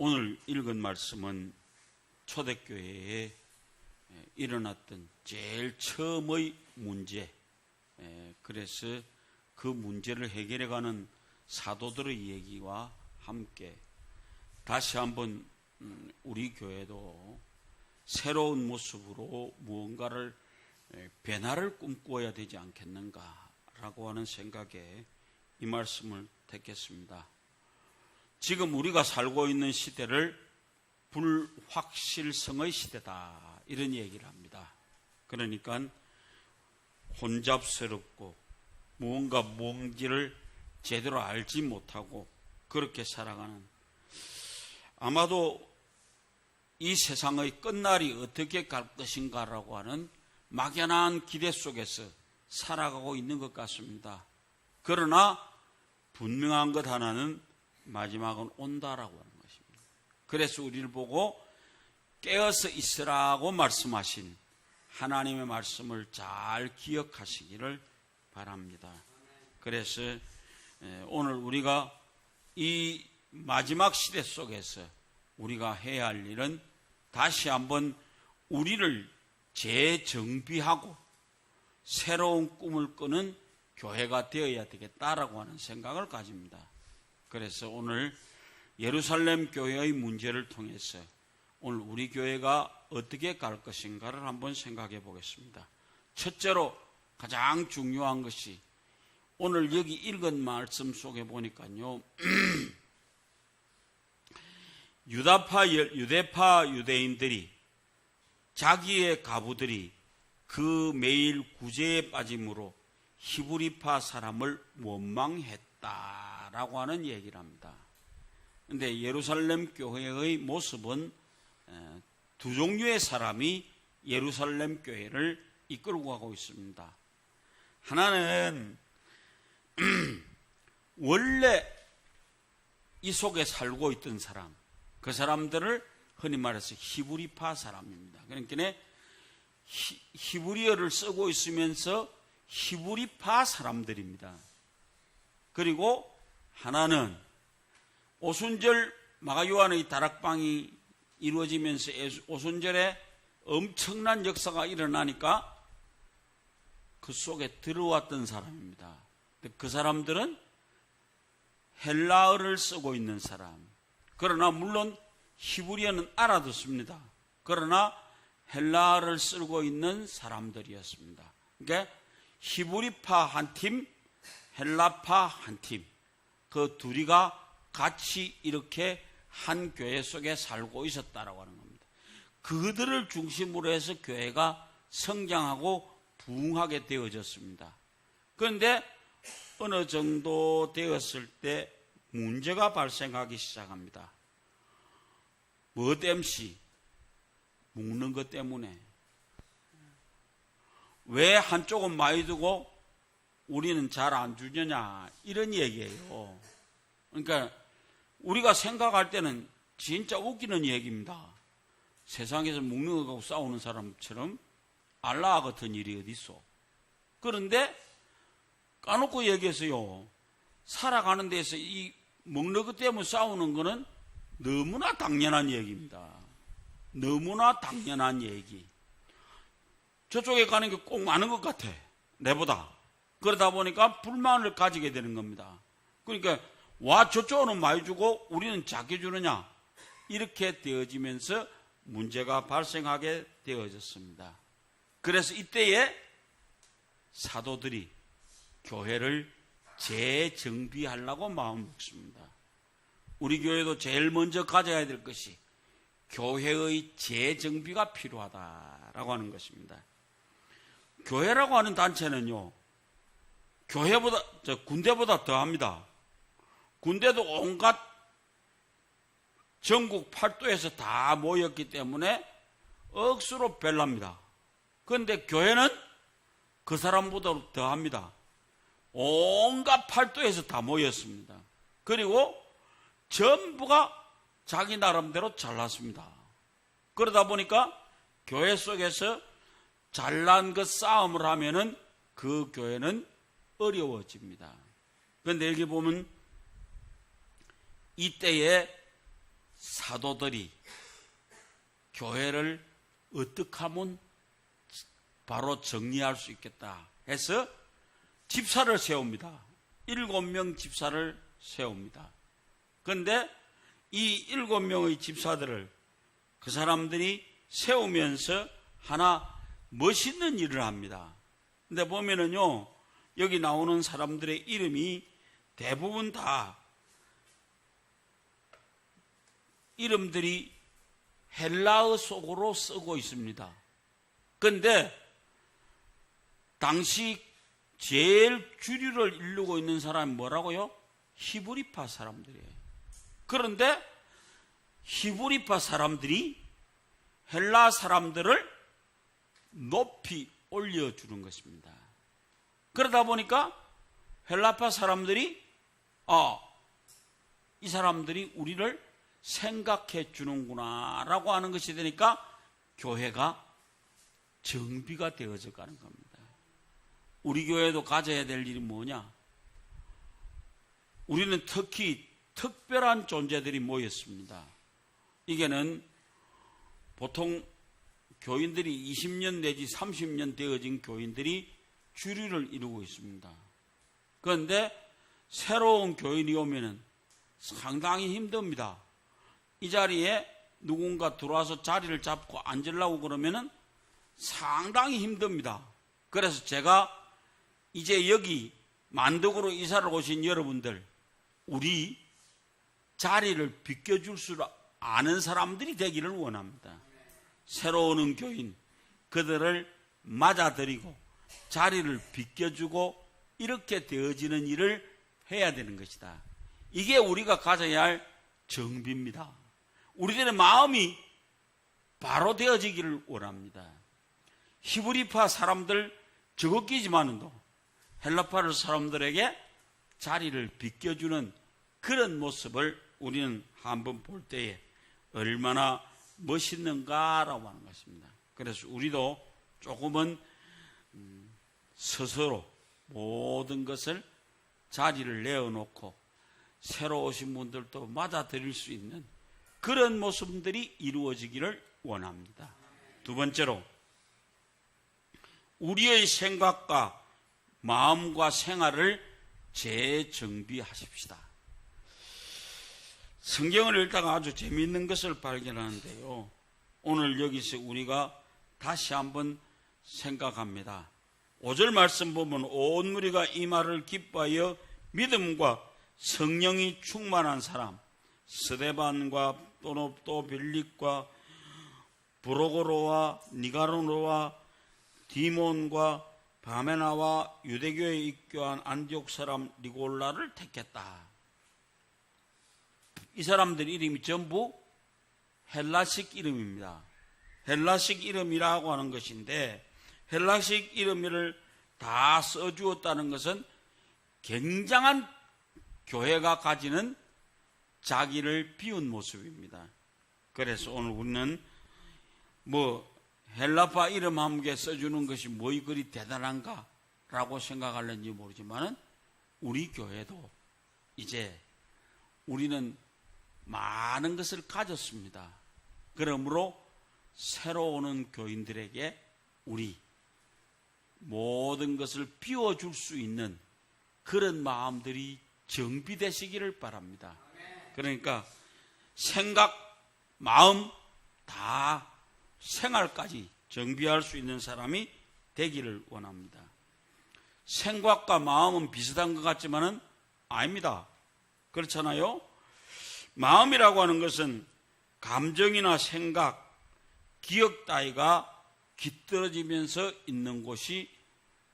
오늘 읽은 말씀은 초대교회에 일어났던 제일 처음의 문제, 그래서 그 문제를 해결해가는 사도들의 얘기와 함께 다시 한번 우리 교회도 새로운 모습으로 무언가를 변화를 꿈꾸어야 되지 않겠는가라고 하는 생각에 이 말씀을 택했습니다. 지금 우리가 살고 있는 시대를 불확실성의 시대다, 이런 얘기를 합니다. 그러니까 혼잡스럽고 무언가 뭔지를 제대로 알지 못하고 그렇게 살아가는, 아마도 이 세상의 끝날이 어떻게 갈 것인가라고 하는 막연한 기대 속에서 살아가고 있는 것 같습니다. 그러나 분명한 것 하나는 마지막은 온다라고 하는 것입니다. 그래서 우리를 보고 깨어서 있으라고 말씀하신 하나님의 말씀을 잘 기억하시기를 바랍니다. 그래서 오늘 우리가 이 마지막 시대 속에서 우리가 해야 할 일은 다시 한번 우리를 재정비하고 새로운 꿈을 꾸는 교회가 되어야 되겠다라고 하는 생각을 가집니다. 그래서 오늘 예루살렘 교회의 문제를 통해서 오늘 우리 교회가 어떻게 갈 것인가를 한번 생각해 보겠습니다. 첫째로 가장 중요한 것이 오늘 여기 읽은 말씀 속에 보니까요, 유대파 유대인들이 자기의 가부들이 그 매일 구제에 빠짐으로 히브리파 사람을 원망했다라고 하는 얘기를 합니다. 그런데 예루살렘 교회의 모습은 두 종류의 사람이 예루살렘 교회를 이끌고 가고 있습니다. 하나는 원래 이 속에 살고 있던 사람, 그 사람들을 흔히 말해서 히브리파 사람입니다. 그러니까 히브리어를 쓰고 있으면서 히브리파 사람들입니다. 그리고 하나는 오순절 마가요한의 다락방이 이루어지면서 오순절에 엄청난 역사가 일어나니까 그 속에 들어왔던 사람입니다. 그 사람들은 헬라어를 쓰고 있는 사람. 그러나 물론 히브리어는 알아듣습니다. 그러나 헬라어를 쓰고 있는 사람들이었습니다. 그러니까 히브리파 한 팀, 헬라파 한 팀, 그 둘이가 같이 이렇게 한 교회 속에 살고 있었다라고 하는 겁니다. 그들을 중심으로 해서 교회가 성장하고 부흥하게 되어졌습니다. 그런데 어느 정도 되었을 때 문제가 발생하기 시작합니다. 뭐 땜시 묵는 것 때문에. 왜 한쪽은 많이 두고 우리는 잘 안 주느냐, 이런 얘기예요. 그러니까 우리가 생각할 때는 진짜 웃기는 얘기입니다. 세상에서 묵는 것 갖고 싸우는 사람처럼 알라 같은 일이 어디 있어. 그런데 까놓고 얘기해서요, 살아가는 데서 이 먹는 것 때문에 싸우는 거는 너무나 당연한 얘기입니다. 너무나 당연한 얘기. 저쪽에 가는 게 꼭 많은 것 같아, 내보다. 그러다 보니까 불만을 가지게 되는 겁니다. 그러니까 와, 저쪽은 많이 주고 우리는 작게 주느냐, 이렇게 되어지면서 문제가 발생하게 되어졌습니다. 그래서 이때에 사도들이 교회를 재정비하려고 마음먹습니다. 우리 교회도 제일 먼저 가져야 될 것이 교회의 재정비가 필요하다라고 하는 것입니다. 교회라고 하는 단체는요, 군대보다 더합니다. 군대도 온갖 전국 팔도에서 다 모였기 때문에 억수로 별납니다. 그런데 교회는 그 사람보다 더합니다. 온갖 팔도에서 다 모였습니다. 그리고 전부가 자기 나름대로 잘났습니다. 그러다 보니까 교회 속에서 잘난 것 싸움을 하면은 그 교회는 어려워집니다. 그런데 여기 보면 이때에 사도들이 교회를 어떻게 하면 바로 정리할 수 있겠다 해서 집사를 세웁니다. 7명 집사를 세웁니다. 그런데 이 7명의 집사들을 그 사람들이 세우면서 하나 멋있는 일을 합니다. 근데 보면은요, 여기 나오는 사람들의 이름이 대부분 다 이름들이 헬라어 속으로 쓰고 있습니다. 그런데 당시 제일 주류를 이루고 있는 사람이 뭐라고요? 히브리파 사람들이에요. 그런데 히브리파 사람들이 헬라 사람들을 높이 올려주는 것입니다. 그러다 보니까 헬라파 사람들이 이 사람들이 우리를 생각해 주는구나 라고 하는 것이 되니까 교회가 정비가 되어져 가는 겁니다. 우리 교회도 가져야 될 일이 뭐냐? 우리는 특히 특별한 존재들이 모였습니다. 이게는 보통 교인들이 20년 내지 30년 되어진 교인들이 주류를 이루고 있습니다. 그런데 새로운 교인이 오면은 상당히 힘듭니다. 이 자리에 누군가 들어와서 자리를 잡고 앉으려고 그러면은 상당히 힘듭니다. 그래서 제가 이제 여기 만덕으로 이사를 오신 여러분들, 우리 자리를 비켜줄 줄 아는 사람들이 되기를 원합니다. 새로 오는 교인, 그들을 맞아들이고 자리를 비켜주고 이렇게 되어지는 일을 해야 되는 것이다. 이게 우리가 가져야 할 정비입니다. 우리들의 마음이 바로 되어지기를 원합니다. 히브리파 사람들 적었기지만도 헬라파 사람들에게 자리를 비켜주는 그런 모습을 우리는 한번 볼 때에 얼마나 멋있는가라고 하는 것입니다. 그래서 우리도 조금은 스스로 모든 것을 자리를 내어놓고 새로 오신 분들도 맞아들일 수 있는 그런 모습들이 이루어지기를 원합니다. 두 번째로, 우리의 생각과 마음과 생활을 재정비하십시다. 성경을 읽다가 아주 재미있는 것을 발견하는데요. 오늘 여기서 우리가 다시 한번 생각합니다. 5절 말씀 보면 온 무리가 이 말을 기뻐하여 믿음과 성령이 충만한 사람, 스데반과 또 빌립과 브로고로와 니가노와 디몬과 바메나와 유대교에 입교한 안디옥 사람 니골라를 택했다. 이 사람들 이름이 전부 헬라식 이름입니다. 헬라식 이름이라고 하는 것인데, 헬라식 이름을 다 써주었다는 것은 굉장한 교회가 가지는 자기를 비운 모습입니다. 그래서 오늘 우리는 헬라파 이름 함께 써주는 것이 뭐이 그리 대단한가 라고 생각할는지 모르지만 우리 교회도 이제 우리는 많은 것을 가졌습니다. 그러므로 새로 오는 교인들에게 우리 모든 것을 비워줄 수 있는 그런 마음들이 정비되시기를 바랍니다. 그러니까 생각, 마음 다 생활까지 정비할 수 있는 사람이 되기를 원합니다. 생각과 마음은 비슷한 것 같지만은 아닙니다. 그렇잖아요? 마음이라고 하는 것은 감정이나 생각, 기억 따위가 깃들어지면서 있는 곳이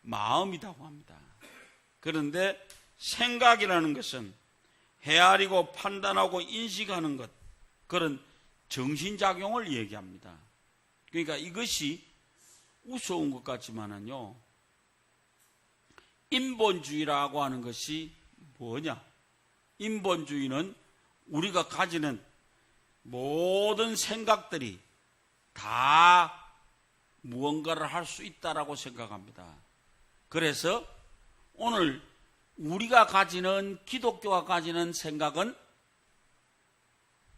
마음이라고 합니다. 그런데 생각이라는 것은 헤아리고 판단하고 인식하는 것, 그런 정신작용을 얘기합니다. 그러니까 이것이 우스운 것 같지만은요, 인본주의라고 하는 것이 뭐냐? 인본주의는 우리가 가지는 모든 생각들이 다 무언가를 할 수 있다라고 생각합니다. 그래서 오늘 우리가 가지는, 기독교가 가지는 생각은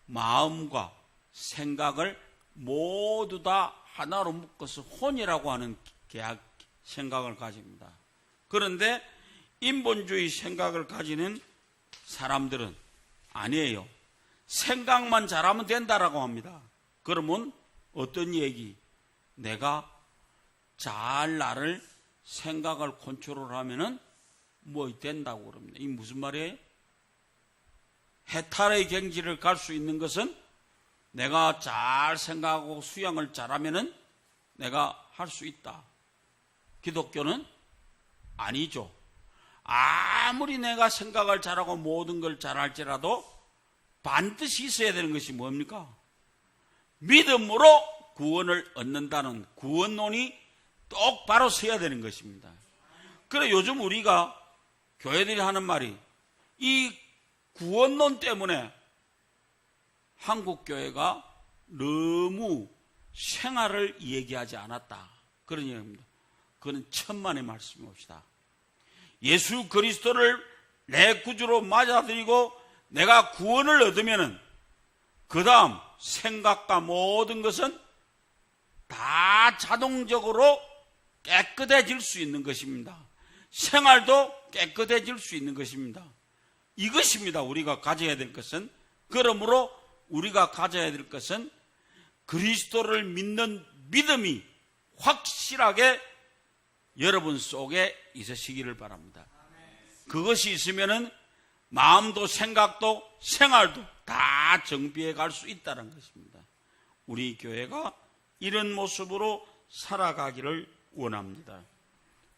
마음과 생각을 모두 다 하나로 묶어서 혼이라고 하는 계약 생각을 가집니다. 그런데 인본주의 생각을 가지는 사람들은 아니에요. 생각만 잘하면 된다라고 합니다. 그러면 어떤 얘기? 내가 잘 나를 생각을 컨트롤하면은 뭐 된다고 그럽니다. 이게 무슨 말이에요? 해탈의 경지를 갈 수 있는 것은 내가 잘 생각하고 수양을 잘하면은 내가 할 수 있다. 기독교는 아니죠. 아무리 내가 생각을 잘하고 모든 걸 잘할지라도 반드시 있어야 되는 것이 뭡니까? 믿음으로 구원을 얻는다는 구원론이 똑바로 서야 되는 것입니다. 그래 요즘 우리가 교회들이 하는 말이 이 구원론 때문에 한국 교회가 너무 생활을 얘기하지 않았다. 그런 얘기입니다. 그건 천만의 말씀입니다. 예수 그리스도를 내 구주로 맞아들이고 내가 구원을 얻으면은 그 다음 생각과 모든 것은 다 자동적으로 깨끗해질 수 있는 것입니다. 생활도 깨끗해질 수 있는 것입니다. 이것입니다. 우리가 가져야 될 것은. 그러므로 우리가 가져야 될 것은 그리스도를 믿는 믿음이 확실하게 여러분 속에 있으시기를 바랍니다. 그것이 있으면은 마음도 생각도 생활도 다 정비해 갈 수 있다는 것입니다. 우리 교회가 이런 모습으로 살아가기를 원합니다.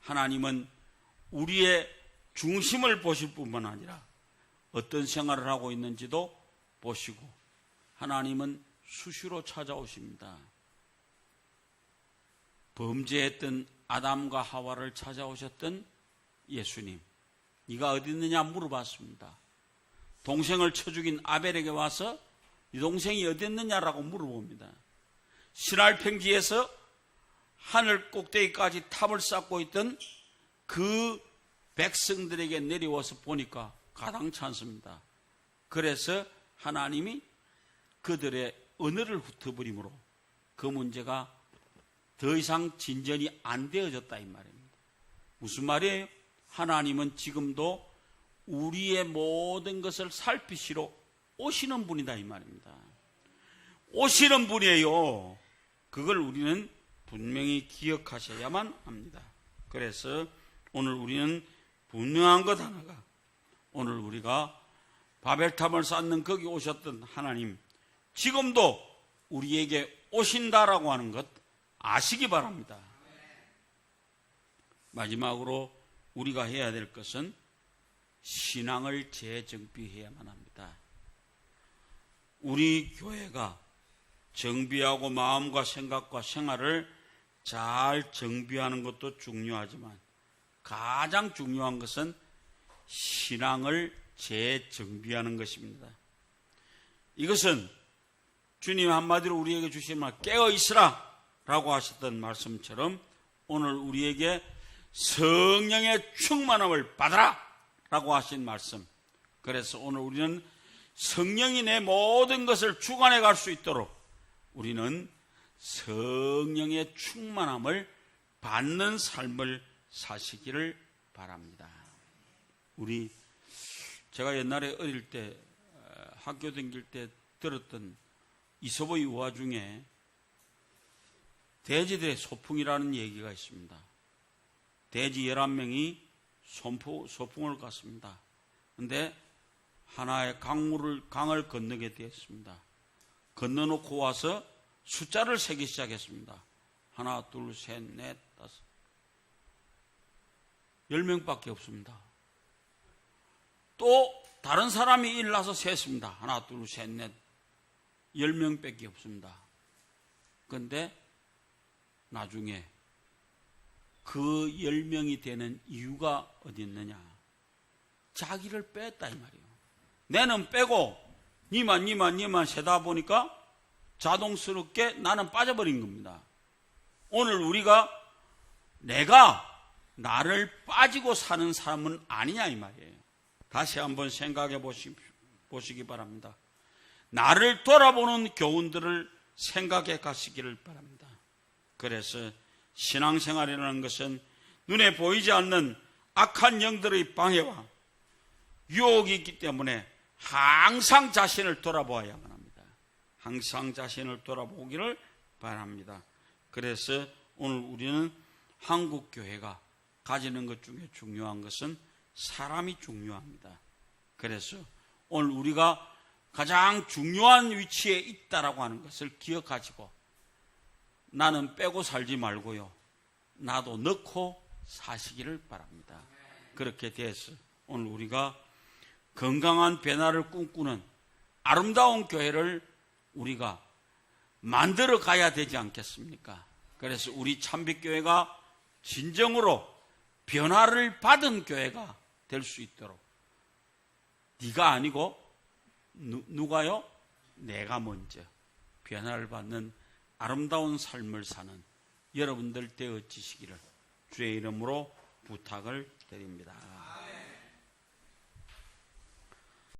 하나님은 우리의 중심을 보실 뿐만 아니라 어떤 생활을 하고 있는지도 보시고 하나님은 수시로 찾아오십니다. 범죄했던 아담과 하와를 찾아오셨던 예수님, 네가 어디 있느냐 물어봤습니다. 동생을 쳐 죽인 아벨에게 와서 네 동생이 어디 있느냐라고 물어봅니다. 신할평지에서 하늘 꼭대기까지 탑을 쌓고 있던 그 백성들에게 내려와서 보니까 가당치 않습니다. 그래서 하나님이 그들의 언어를 훑어버림으로 그 문제가 더 이상 진전이 안 되어졌다 이 말입니다. 무슨 말이에요? 하나님은 지금도 우리의 모든 것을 살피시러 오시는 분이다 이 말입니다. 오시는 분이에요. 그걸 우리는 분명히 기억하셔야만 합니다. 그래서 오늘 우리는 분명한 것 하나가 오늘 우리가 바벨탑을 쌓는 거기 오셨던 하나님 지금도 우리에게 오신다라고 하는 것 아시기 바랍니다. 마지막으로 우리가 해야 될 것은 신앙을 재정비해야만 합니다. 우리 교회가 정비하고 마음과 생각과 생활을 잘 정비하는 것도 중요하지만 가장 중요한 것은 신앙을 재정비하는 것입니다. 이것은 주님 한마디로 우리에게 주신 말 깨어있으라 라고 하셨던 말씀처럼 오늘 우리에게 성령의 충만함을 받아라 라고 하신 말씀. 그래서 오늘 우리는 성령이 내 모든 것을 주관해 갈 수 있도록 우리는 성령의 충만함을 받는 삶을 사시기를 바랍니다. 제가 옛날에 어릴 때 학교 다닐 때 들었던 이솝의 유화 중에 돼지들의 소풍이라는 얘기가 있습니다. 돼지 11명이 소풍을 갔습니다. 그런데 하나의 강을 건너게 되었습니다. 건너놓고 와서 숫자를 세기 시작했습니다. 하나, 둘, 셋, 넷, 다섯. 10명밖에 없습니다. 또 다른 사람이 일어나서 셌습니다. 하나, 둘, 셋, 넷. 10명밖에 없습니다. 그런데 나중에 그 10명이 되는 이유가 어디 있느냐? 자기를 뺐다 이 말이에요. 내는 빼고 니만 세다 보니까 자동스럽게 나는 빠져버린 겁니다. 오늘 우리가 내가 나를 빠지고 사는 사람은 아니냐 이 말이에요. 다시 한번 생각해 보시기 바랍니다. 나를 돌아보는 교훈들을 생각해 가시기를 바랍니다. 그래서 신앙생활이라는 것은 눈에 보이지 않는 악한 영들의 방해와 유혹이 있기 때문에 항상 자신을 돌아보아야만 합니다. 항상 자신을 돌아보기를 바랍니다. 그래서 오늘 우리는 한국교회가 가지는 것 중에 중요한 것은 사람이 중요합니다. 그래서 오늘 우리가 가장 중요한 위치에 있다라고 하는 것을 기억하시고 나는 빼고 살지 말고요. 나도 넣고 사시기를 바랍니다. 그렇게 돼서 오늘 우리가 건강한 변화를 꿈꾸는 아름다운 교회를 우리가 만들어 가야 되지 않겠습니까? 그래서 우리 참빛교회가 진정으로 변화를 받은 교회가 될 수 있도록 네가 아니고 누가요? 내가 먼저 변화를 받는 아름다운 삶을 사는 여러분들 되어지시기를 주의 이름으로 부탁을 드립니다.